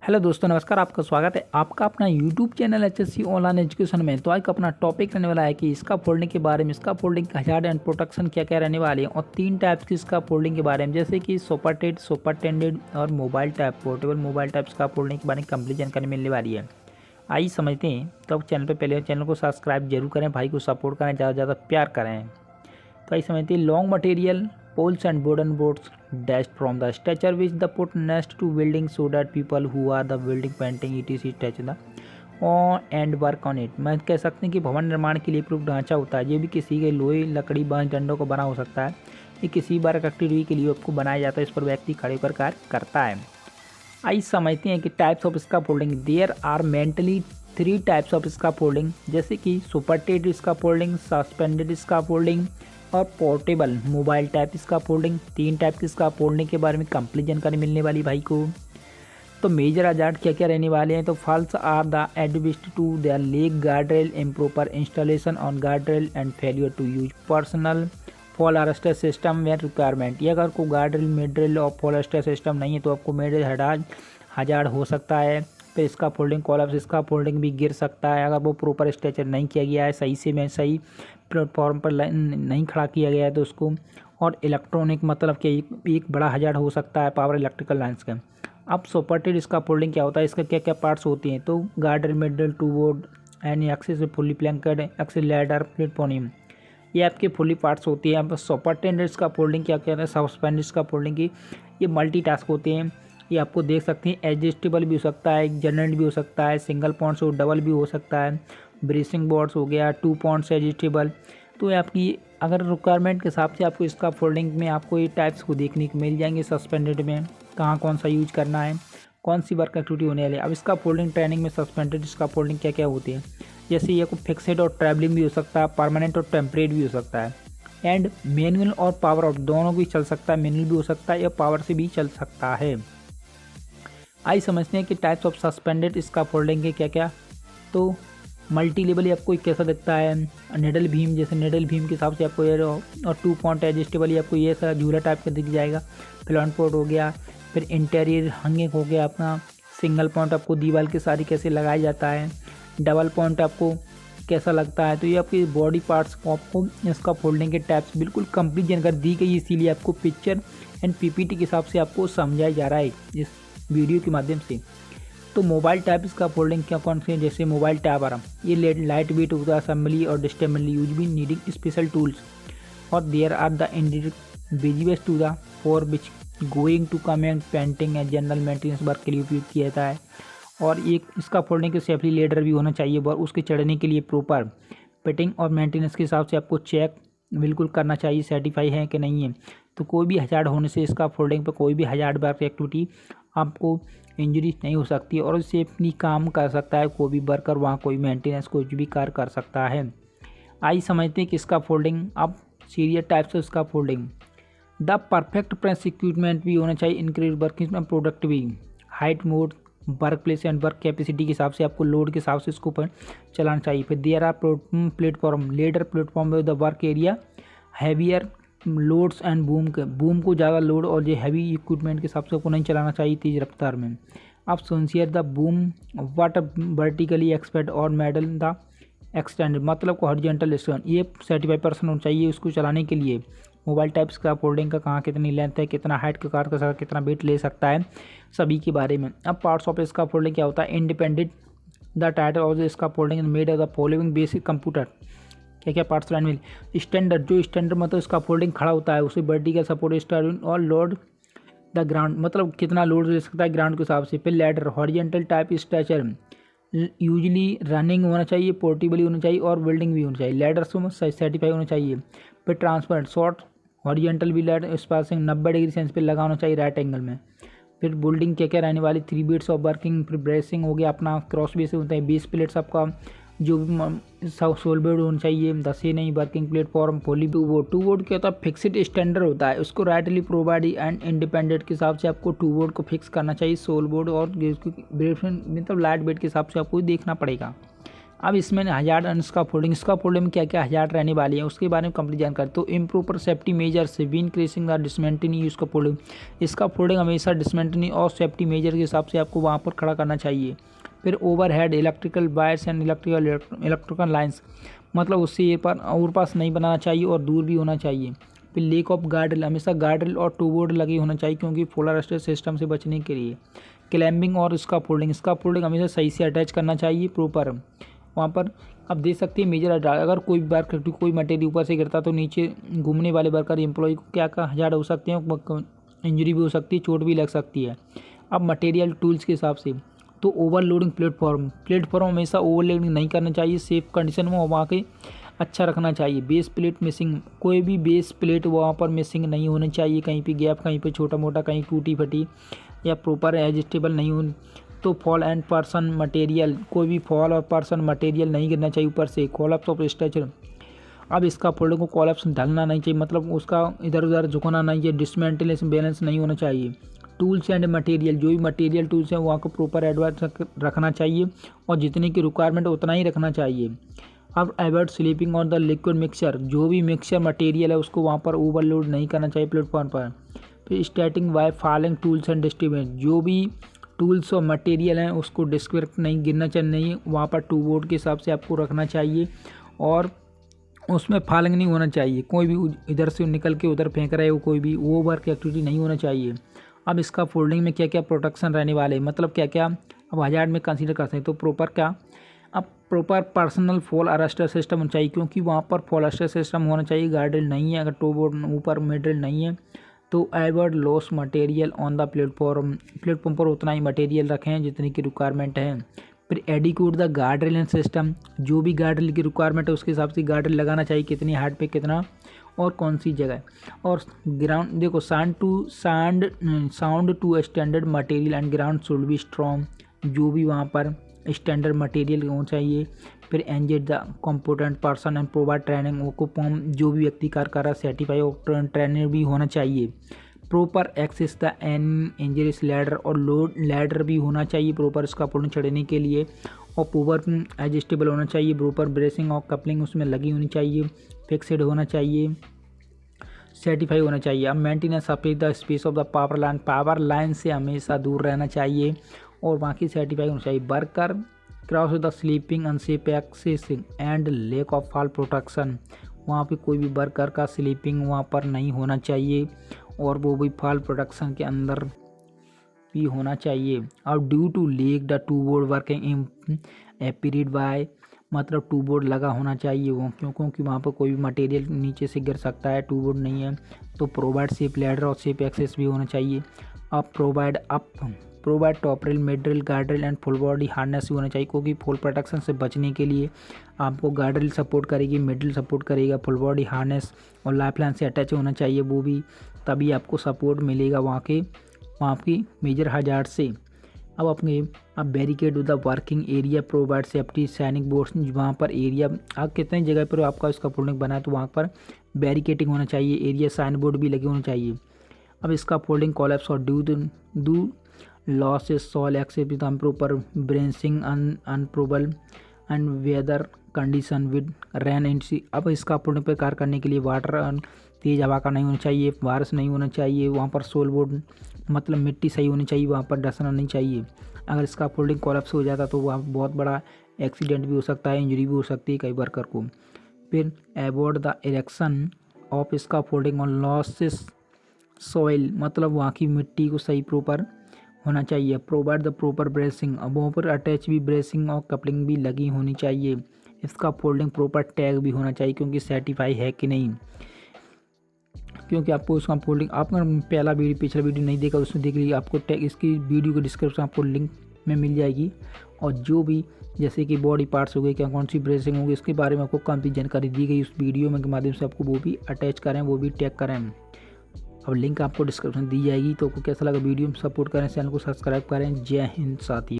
Hello दोस्तों, नमस्कार। आपका स्वागत है आपका अपना YouTube channel HSC online education में। तो आज का अपना टॉपिक रहने वाला है कि इसका फोल्डिंग के बारे में। इसका फोल्डिंग का हजार्ड एंड प्रोटेक्शन क्या क्या रहने वाले हैं और 3 टाइप्स की इसका फोल्डिंग के बारे में, जैसे कि सुपर टेंडेड और mobile type portable mobile type इसका फोल्डिंग के बारे में कंप्लीट जानकारी मिलने वाली है। आइए समझते हैं। तो चैनल पर पहले चैनल को सब्सक्राइब जरूर करें, भाई को सपोर्ट करें, ज़्यादा से ज़्यादा प्यार करें। तो आइए समझते हैं। Long material poles and wooden boards dashed from the structure which the put next to building so that people who are the building painting etc touch the and work on it। मैं कह सकते हैं कि भवन निर्माण के लिए प्रयुक्त ढांचा होता है। ये भी किसी के लोहे लकड़ी बांस डंडों को बना हो सकता है। ये किसी बार एक्टिविटी के लिए आपको बनाया जाता है। इस पर व्यक्ति खड़े होकर कार्य करता है। आइए समझते हैं कि types of scaffolding. There are mentally 3 types of scaffolding, जैसे कि सुपरटेड स्कैफोल्डिंग, सस्पेंडेड स्कैफोल्डिंग और portable mobile type scaffolding. 3 type की स्कैफोल्डिंग के बारे में कंप्लीट जानकारी मिलने वाली भाई को। तो मेजर हजार्ड क्या क्या रहने वाले हैं। तो falls are the advised to the leg guard rail, improper installation on guard rail and failure to use personal fall arrester system where requirement. ये अगर को गार्ड रेल, मिड रेल और फॉल अरेस्टर सिस्टम नहीं है तो आपको major hazard हो सकता है। तो इसका फोल्डिंग कॉलअप्स, इसका फोल्डिंग भी गिर सकता है अगर वो प्रॉपर स्ट्रक्चर नहीं किया गया है, सही प्लेटफॉर्म पर नहीं खड़ा किया गया है तो उसको। और इलेक्ट्रॉनिक मतलब कि एक बड़ा हजार्ड हो सकता है पावर इलेक्ट्रिकल लाइन्स का। अब सपोर्टेड इसका फोल्डिंग क्या होता है, इसका क्या क्या पार्ट्स होते हैं। तो girder, middle, toe board and access fully planked, access ladder, platform, ये आपके फुली पार्ट्स होती है। अब सपोर्टेड इसका फोल्डिंग क्या कहते हैं, सस्पेंडेड इसका फोल्डिंग की ये मल्टीटास्क होते हैं। ये आपको देख सकते हैं एडजस्टेबल भी हो सकता है, जनरल भी हो सकता है, सिंगल पॉइंट्स और डबल भी हो सकता है। ब्रेसिंग बोर्ड्स हो गया, 2 पॉइंट्स एडजस्टेबल। तो ये आपकी अगर रिक्वायरमेंट के हिसाब से आपको इसका फोल्डिंग में आपको ये टाइप्स को देखने को मिल जाएंगे। सस्पेंडेड में कहाँ कौन सा यूज करना है, कौन सी वर्क एक्टिविटी होने वाली है। अब इसका फोल्डिंग ट्रेनिंग में सस्पेंडेड इसका फोल्डिंग क्या क्या होती है, जैसे ये को फिक्सेड और ट्रैवलिंग भी हो सकता है, परमानेंट और टेम्परेरी भी हो सकता है। एंड मैनुअल और पावर ऑफ दोनों भी चल सकता है, मैनुअल भी हो सकता है या पावर से भी चल सकता है। आइए समझते हैं कि टाइप्स ऑफ सस्पेंडेड इसका फोल्डिंग के क्या क्या। तो मल्टी लेवल आपको कैसा दिखता है, निडल भीम, जैसे निडल भीम के हिसाब से आपको ये, और 2 पॉइंट एडजस्टेबल आपको ये सा झूला टाइप का दिख जाएगा। फ्रंट पोर्ट हो गया, फिर इंटीरियर हंगिंग हो गया अपना। सिंगल पॉइंट आपको दीवार के सारी कैसे लगाया जाता है, डबल पॉइंट आपको कैसा लगता है। तो ये आपकी बॉडी पार्ट्स को आपको इसका फोल्डिंग के टाइप्स बिल्कुल कंप्लीट जानकारी दी गई, इसीलिए आपको पिक्चर एंड पीपीटी के हिसाब से आपको समझाया जा रहा है इस वीडियो के माध्यम से। तो मोबाइल टाइप इसका फोल्डिंग क्या कौन से, जैसे मोबाइल टाइप आ रहा, ये लाइट वेट होता है, असेंबली और डिस्टेबली यूज भी नीडिंग स्पेशल टूल्स और there are the individuals to the for which going to comment painting and general maintenance work के लिए उपयोग किया जाता है। और एक इसका फोल्डिंग के सेफ्टी लेडर भी होना चाहिए और उसके चढ़ने के लिए प्रॉपर फिटिंग और मेंटेनेंस के हिसाब से आपको चेक बिल्कुल करना चाहिए, सर्टिफाई है कि नहीं है। तो कोई भी हजार्ड होने से इसका फोल्डिंग पर कोई भी हजार्ड वर्क एक्टिविटी आपको इंजरी नहीं हो सकती और सेफली काम कर सकता है कोई भी वर्कर, वहाँ कोई मेंटेनेंस कुछ भी कार्य कर सकता है। आइए समझते हैं कि इसका फोल्डिंग। अब सीरियस टाइप्स ऑफ इसका folding. The perfect press equipment भी होना चाहिए, इंक्रीज वर्किंग में प्रोडक्ट भी, height mode, work place and work capacity के हिसाब से आपको लोड के हिसाब से इसको पर चलाना चाहिए। फिर there are platform, ladder platform the work area, heavier loads and boom को ज़्यादा लोड और ये हैवी इक्विपमेंट के हिसाब से आपको नहीं चलाना चाहिए तेज रफ्तार में। अब sincere the boom what vertically expect और मेडल द एक्सटेंड, मतलब को हॉरिजॉन्टल एक्सटेंड, ये 75% होना चाहिए उसको चलाने के लिए। मोबाइल टाइप्स का फोल्डिंग का कहाँ कितनी लेंथ है, कितना हाइट का कार कर सकता है, कितना वेट ले सकता है, सभी के बारे में। अब पार्ट्स ऑफ इसका फोल्डिंग क्या होता है। इंडिपेंडेंट द टाइटल ऑफ इसका folding made of the following basic computer, क्या क्या पार्ट्स लाइन में। स्टैंडर्ड, जो स्टैंडर्ड मतलब इसका फोल्डिंग खड़ा होता है उसे वर्टिकल सपोर्ट स्टार्टिंग और लोड द ग्राउंड, मतलब कितना लोड ले सकता है ग्राउंड के हिसाब से। फिर ladder, horizontal type structure usually running होना चाहिए, पोर्टेबल होना चाहिए और बिल्डिंग भी होनी चाहिए। लैडर से सर्टिफाई होना चाहिए। फिर ट्रांसपेरेंट शॉर्ट हॉरिजॉन्टल भी लैडर स्पासिंग 90 डिग्री सेंस पे लगा होना चाहिए राइट एंगल में। फिर बिल्डिंग क्या क्या रहने वाली, 3 बीट्स ऑफ वर्किंग। फिर ब्रेसिंग हो गया अपना, क्रॉस बेस होता है, 20 प्लेट्स आपका जो भी सोल बोर्ड होना चाहिए, 10 ही नहीं, working platform, poly toe board क्या होता है, फिक्सड स्टैंडर्ड होता है, उसको राइटली प्रोवाइड एंड इंडिपेंडेंट के हिसाब से आपको 2 बोर्ड को फिक्स करना चाहिए। सोल बोर्ड और मतलब लाइट वेट के हिसाब से आपको देखना पड़ेगा। अब इसमें हजार्ड एंड इसका फोल्डिंग में क्या क्या हजार्ड रहने वाली है उसके बारे में कंप्लीट जानकारी। तो इम्प्रॉपर सेफ्टी मेजर से वी इंक्रीजिंग द डिसमेंटनी इसका फोल्डिंग हमेशा डिसमेंटनी और सेफ्टी मेजर के हिसाब से आपको वहाँ पर खड़ा करना चाहिए। फिर overhead electrical wires and electrical lines, मतलब उससे और पास नहीं बनाना चाहिए और दूर भी होना चाहिए। फिर लेक ऑफ गार्डरेल, हमेशा गार्डरेल और टू बोर्ड लगे होना चाहिए क्योंकि फॉल अरेस्टर सिस्टम से बचने के लिए। क्लैम्बिंग और इसका फोल्डिंग हमेशा सही से अटैच करना चाहिए प्रॉपर। वहाँ पर आप देख सकते हैं मेजर अगर कोई मटेरियल ऊपर से गिरता तो नीचे घूमने वाले वर्कर एम्प्लॉय को क्या क्या हजार्ड हो सकते हैं, इंजरी भी हो सकती है, चोट भी लग सकती है। अब मटेरियल टूल्स के हिसाब से तो ओवरलोडिंग प्लेटफॉर्म हमेशा ओवरलोडिंग नहीं करना चाहिए, सेफ कंडीशन में वहाँ के अच्छा रखना चाहिए। बेस प्लेट मिसिंग, कोई भी बेस प्लेट वहाँ पर मिसिंग नहीं होनी चाहिए, कहीं पे गैप, कहीं पे छोटा मोटा, कहीं टूटी फटी या प्रॉपर एडजस्टेबल नहीं हो। तो फॉल एंड पर्सन मटेरियल, कोई भी फॉल और पर्सन मटेरियल नहीं गिरना चाहिए ऊपर से। कॉलअप्स ऑफ स्ट्रक्चर, अब इसका फोल्डिंग को कॉलअप्स ढलना नहीं चाहिए, मतलब उसका इधर उधर झुकना नहीं चाहिए, डिसमेंटलेशन बैलेंस नहीं होना चाहिए। टूल्स एंड मटेरियल, जो भी मटेरियल टूल्स हैं वहाँ को प्रॉपर एडवांस रखना चाहिए और जितने की रिक्वायरमेंट उतना ही रखना चाहिए। अब avoid sleeping on the liquid mixture, जो भी मिक्सचर मटेरियल है उसको वहाँ पर ओवरलोड नहीं करना चाहिए प्लेटफॉर्म पर। फिर starting by falling tools and distribute, जो भी टूल्स और मटेरियल हैं उसको डिस्क्रिप्ट नहीं गिरना चाहिए, वहाँ पर टू बोर्ड के हिसाब से आपको रखना चाहिए और उसमें फॉलिंग नहीं होना चाहिए। कोई भी इधर से निकल के उधर फेंक रहे हो, कोई भी वो वर्क एक्टिविटी नहीं होना चाहिए। अब इसका फोल्डिंग में क्या क्या प्रोटेक्शन रहने वाले, मतलब क्या क्या अब हजार्ड में कंसीडर करते हैं। तो प्रॉपर क्या, अब proper personal fall arrester system होना चाहिए क्योंकि वहाँ पर फॉल अरेस्टर सिस्टम होना चाहिए। गार्डरेल नहीं है, अगर टू बोर्ड ऊपर मिडरेल नहीं है तो avoid loss material on the platform पर उतना ही मटेरियल रखें जितनी की रिक्वायरमेंट है। फिर adequate the guardrail and system, जो भी गार्डरेल की रिक्वायरमेंट है उसके हिसाब से गार्डरेल लगाना चाहिए, कितनी हाइट पे कितना और कौन सी जगह। और ग्राउंड देखो, sound to standard material and ground should be strong, जो भी वहाँ पर स्टैंडर्ड मटेरियल होना चाहिए। फिर engage the competent person and provide training, वो को जो भी व्यक्ति कार्य कर रहा है सर्टिफाई और ट्रेनर भी होना चाहिए। Proper access the injuries ladder, और लोड लैडर भी होना चाहिए प्रॉपर इसका फोल्डिंग चढ़ने के लिए। और प्रॉपर एडजस्टेबल होना चाहिए, प्रॉपर ब्रेसिंग और कपलिंग उसमें लगी होनी चाहिए, फिक्सड होना चाहिए, सर्टिफाई होना चाहिए। अब maintenance of the space of the power line से हमेशा दूर रहना चाहिए और बाकी सर्टिफाई होना चाहिए। Worker cross the sleeping unsafe accessing and lake of fall protection, वहाँ पे कोई भी वर्कर का स्लीपिंग वहाँ पर नहीं होना चाहिए और वो भी फॉल प्रोटेक्शन के अंदर भी होना चाहिए। और due to lack the toe board working in period by, मतलब टू बोर्ड लगा होना चाहिए वो, क्योंकि वहाँ पर कोई भी मटेरियल नीचे से गिर सकता है, टू बोर्ड नहीं है। तो प्रोवाइड सेफ लैडर और सेफ एक्सेस भी होना चाहिए। अब provide top rail, mid rail, guard rail and full body harness भी होना चाहिए क्योंकि फुल प्रोटेक्शन से बचने के लिए आपको गार्ड रेल सपोर्ट करेगी, मिड रेल सपोर्ट करेगा, फुल बॉडी हार्नेस और लाइफ लाइन से अटैच होना चाहिए वो भी, तभी आपको सपोर्ट मिलेगा वहाँ की मेजर हजार्ड से। अब barricade with the working area, provide safety सैनिक बोर्ड्स, वहाँ पर एरिया आप कितनी जगह पर आपका इसका फोल्डिंग बना है तो वहाँ पर बैरिकेटिंग होना चाहिए, एरिया साइन बोर्ड भी लगे होने चाहिए। अब इसका फोल्डिंग कॉलेप्स और due loss soil except with proper bracing improbable and weather condition with rain and sea. अब इसका पूर्ण प्रकार करने के लिए वाटर तेज हवा का नहीं होना चाहिए, बारिश नहीं होना चाहिए, वहाँ पर सोल बोर्ड मतलब मिट्टी सही होनी चाहिए, वहाँ पर डसना नहीं चाहिए। अगर इसका फोल्डिंग कोलैप्स हो जाता तो वहाँ बहुत बड़ा एक्सीडेंट भी हो सकता है, इंजरी भी हो सकती है कई वर्कर को। फिर अवॉइड द इरेक्शन ऑफ इसका फोल्डिंग ऑन लॉसेस सॉइल, मतलब वहाँ की मिट्टी को सही प्रॉपर होना चाहिए। प्रोवाइड द प्रॉपर ब्रेसिंग, अब वहाँ पर अटैच भी ब्रेसिंग और कपलिंग भी लगी होनी चाहिए। इसका फोल्डिंग प्रॉपर टैग भी होना चाहिए क्योंकि सर्टिफाई है कि नहीं, क्योंकि आपको उसका फोल्डिंग, आपने पिछला वीडियो नहीं देखा उसमें देख लीजिए, आपको टैग इसकी वीडियो के डिस्क्रिप्शन आपको लिंक में मिल जाएगी। और जो भी जैसे कि बॉडी पार्ट्स हो गए, क्या कौन सी ब्रेसिंग होगी, इसके बारे में आपको काफ़ी जानकारी दी गई उस वीडियो में के माध्यम से, आपको वो भी अटैच करें, वो भी टैग करें। अब लिंक आपको डिस्क्रिप्शन दी जाएगी। तो आपको कैसा लगा वीडियो में सपोर्ट करें, चैनल को सब्सक्राइब करें। जय हिंद साथियों।